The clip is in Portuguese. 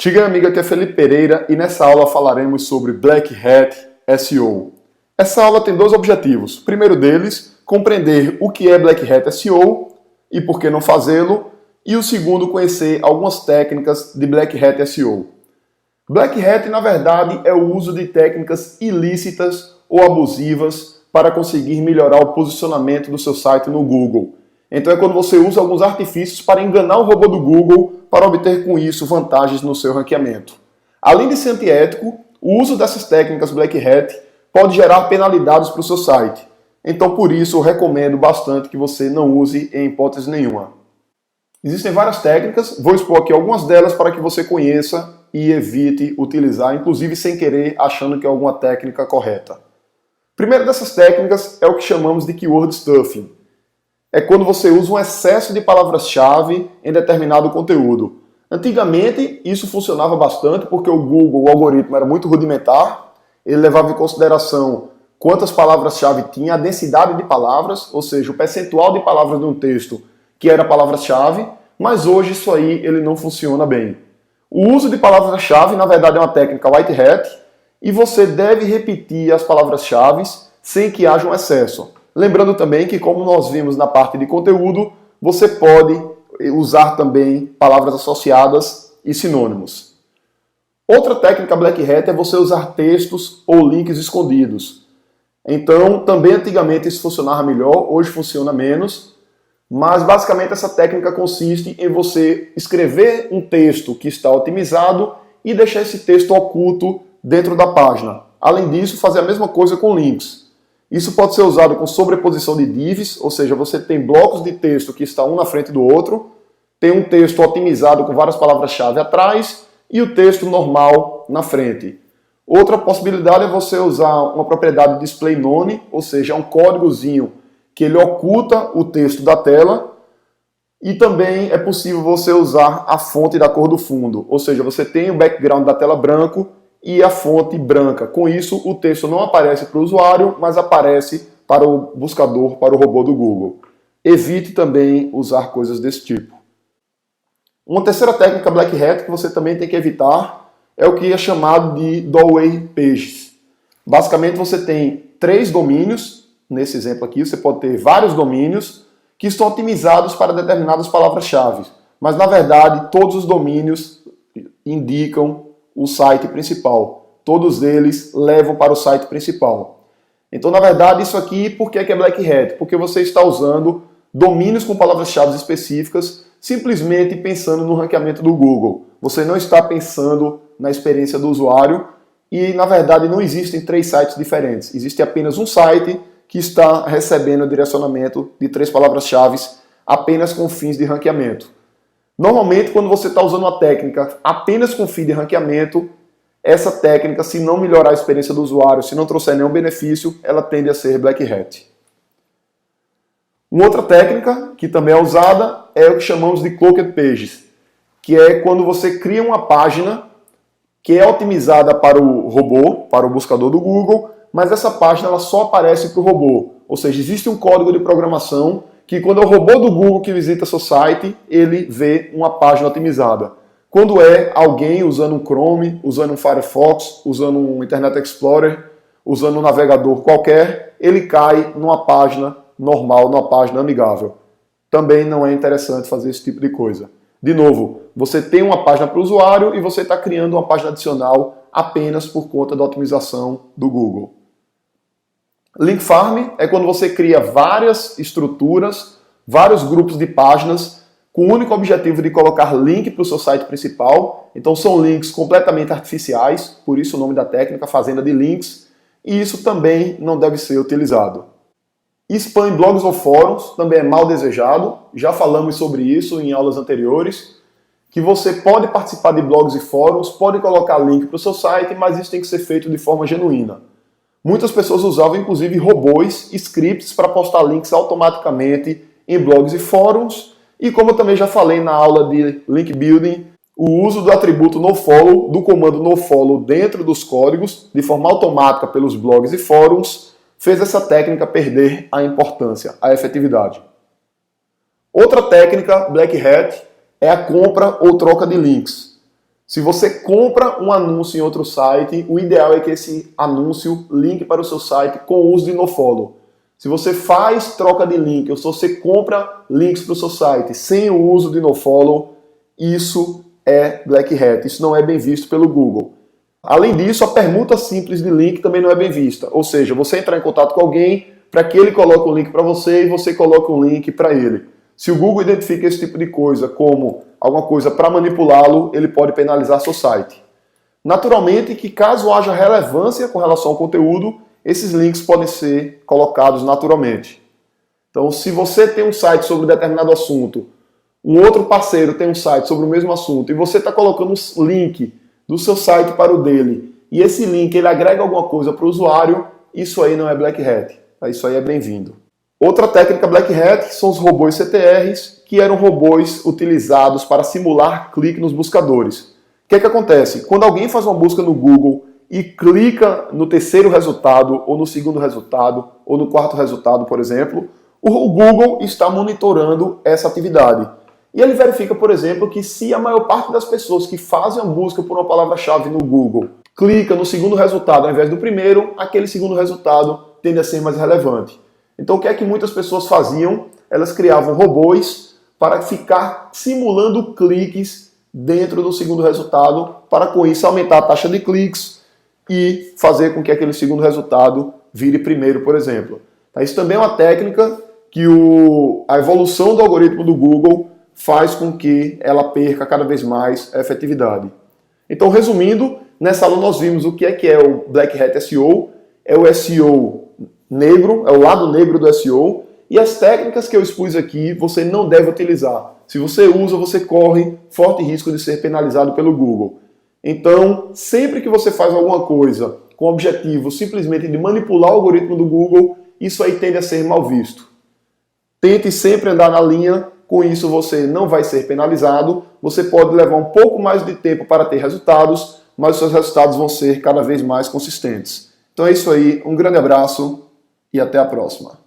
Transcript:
Diga amiga, aqui é Felipe Pereira e nessa aula falaremos sobre Black Hat SEO. Essa aula tem dois objetivos. O primeiro deles, compreender o que é Black Hat SEO e por que não fazê-lo. E o segundo, conhecer algumas técnicas de Black Hat SEO. Black Hat, na verdade, é o uso de técnicas ilícitas ou abusivas para conseguir melhorar o posicionamento do seu site no Google. Então é quando você usa alguns artifícios para enganar o robô do Google para obter com isso vantagens no seu ranqueamento. Além de ser antiético, o uso dessas técnicas Black Hat pode gerar penalidades para o seu site. Então por isso eu recomendo bastante que você não use em hipótese nenhuma. Existem várias técnicas, vou expor aqui algumas delas para que você conheça e evite utilizar, inclusive sem querer, achando que é alguma técnica correta. A primeira dessas técnicas é o que chamamos de Keyword Stuffing. É quando você usa um excesso de palavras-chave em determinado conteúdo. Antigamente, isso funcionava bastante porque o Google, o algoritmo, era muito rudimentar. Ele levava em consideração quantas palavras-chave tinha, a densidade de palavras, ou seja, o percentual de palavras de um texto que era palavra-chave, mas hoje isso aí ele não funciona bem. O uso de palavras-chave, na verdade, é uma técnica white hat, e você deve repetir as palavras-chave sem que haja um excesso. Lembrando também que, como nós vimos na parte de conteúdo, você pode usar também palavras associadas e sinônimos. Outra técnica Black Hat é você usar textos ou links escondidos. Então, também antigamente isso funcionava melhor, hoje funciona menos, mas basicamente essa técnica consiste em você escrever um texto que está otimizado e deixar esse texto oculto dentro da página. Além disso, fazer a mesma coisa com links. Isso pode ser usado com sobreposição de divs, ou seja, você tem blocos de texto que estão um na frente do outro, tem um texto otimizado com várias palavras-chave atrás e o texto normal na frente. Outra possibilidade é você usar uma propriedade display none, ou seja, um códigozinho que ele oculta o texto da tela, e também é possível você usar a fonte da cor do fundo, ou seja, você tem o background da tela branco e a fonte branca. Com isso, o texto não aparece para o usuário, mas aparece para o buscador, para o robô do Google. Evite também usar coisas desse tipo. Uma terceira técnica Black Hat que você também tem que evitar é o que é chamado de Doorway Pages. Basicamente, você tem 3 domínios. Nesse exemplo aqui, você pode ter vários domínios que estão otimizados para determinadas palavras-chave. Mas, na verdade, todos os domínios indicam o site principal. Todos eles levam para o site principal. Então, na verdade, isso aqui, por que é Black Hat? Porque você está usando domínios com palavras-chave específicas simplesmente pensando no ranqueamento do Google. Você não está pensando na experiência do usuário e, na verdade, não existem 3 sites diferentes. Existe apenas um site que está recebendo o direcionamento de 3 palavras-chave apenas com fins de ranqueamento. Normalmente, quando você está usando uma técnica apenas com fim de ranqueamento, essa técnica, se não melhorar a experiência do usuário, se não trouxer nenhum benefício, ela tende a ser Black Hat. Uma outra técnica, que também é usada, é o que chamamos de Cloaked Pages, que é quando você cria uma página que é otimizada para o robô, para o buscador do Google, mas essa página ela só aparece para o robô. Ou seja, existe um código de programação que quando é o robô do Google que visita seu site, ele vê uma página otimizada. Quando é alguém usando um Chrome, usando um Firefox, usando um Internet Explorer, usando um navegador qualquer, ele cai numa página normal, numa página amigável. Também não é interessante fazer esse tipo de coisa. De novo, você tem uma página para o usuário e você está criando uma página adicional apenas por conta da otimização do Google. Link Farm é quando você cria várias estruturas, vários grupos de páginas com o único objetivo de colocar link para o seu site principal. Então são links completamente artificiais, por isso o nome da técnica, fazenda de links, e isso também não deve ser utilizado. Spam em blogs ou fóruns também é mal desejado, já falamos sobre isso em aulas anteriores, que você pode participar de blogs e fóruns, pode colocar link para o seu site, mas isso tem que ser feito de forma genuína. Muitas pessoas usavam inclusive robôs, scripts para postar links automaticamente em blogs e fóruns, e como eu também já falei na aula de link building, o uso do atributo nofollow, do comando nofollow dentro dos códigos, de forma automática pelos blogs e fóruns, fez essa técnica perder a importância, a efetividade. Outra técnica Black Hat é a compra ou troca de links. Se você compra um anúncio em outro site, o ideal é que esse anúncio linke para o seu site com o uso de nofollow. Se você faz troca de link ou se você compra links para o seu site sem o uso de nofollow, isso é Black Hat, isso não é bem visto pelo Google. Além disso, a permuta simples de link também não é bem vista. Ou seja, você entrar em contato com alguém para que ele coloque um link para você e você coloca um link para ele. Se o Google identifica esse tipo de coisa como alguma coisa para manipulá-lo, ele pode penalizar seu site. Naturalmente que caso haja relevância com relação ao conteúdo, esses links podem ser colocados naturalmente. Então, se você tem um site sobre um determinado assunto, um outro parceiro tem um site sobre o mesmo assunto e você está colocando um link do seu site para o dele e esse link ele agrega alguma coisa para o usuário, isso aí não é Black Hat. Isso aí é bem-vindo. Outra técnica Black Hat são os robôs CTRs, que eram robôs utilizados para simular clique nos buscadores. O que é que acontece? Quando alguém faz uma busca no Google e clica no terceiro resultado, ou no segundo resultado, ou no quarto resultado, por exemplo, o Google está monitorando essa atividade. E ele verifica, por exemplo, que se a maior parte das pessoas que fazem a busca por uma palavra-chave no Google clica no segundo resultado ao invés do primeiro, aquele segundo resultado tende a ser mais relevante. Então o que é que muitas pessoas faziam? Elas criavam robôs para ficar simulando cliques dentro do segundo resultado, para com isso aumentar a taxa de cliques e fazer com que aquele segundo resultado vire primeiro, por exemplo. Isso também é uma técnica que a evolução do algoritmo do Google faz com que ela perca cada vez mais a efetividade. Então, resumindo, nessa aula nós vimos o que é o Black Hat SEO, é o SEO negro, é o lado negro do SEO, e as técnicas que eu expus aqui você não deve utilizar. Se você usa, você corre forte risco de ser penalizado pelo Google. Então, sempre que você faz alguma coisa com o objetivo simplesmente de manipular o algoritmo do Google, isso aí tende a ser mal visto. Tente sempre andar na linha, com isso você não vai ser penalizado, você pode levar um pouco mais de tempo para ter resultados, mas os seus resultados vão ser cada vez mais consistentes. Então é isso aí, um grande abraço e até a próxima.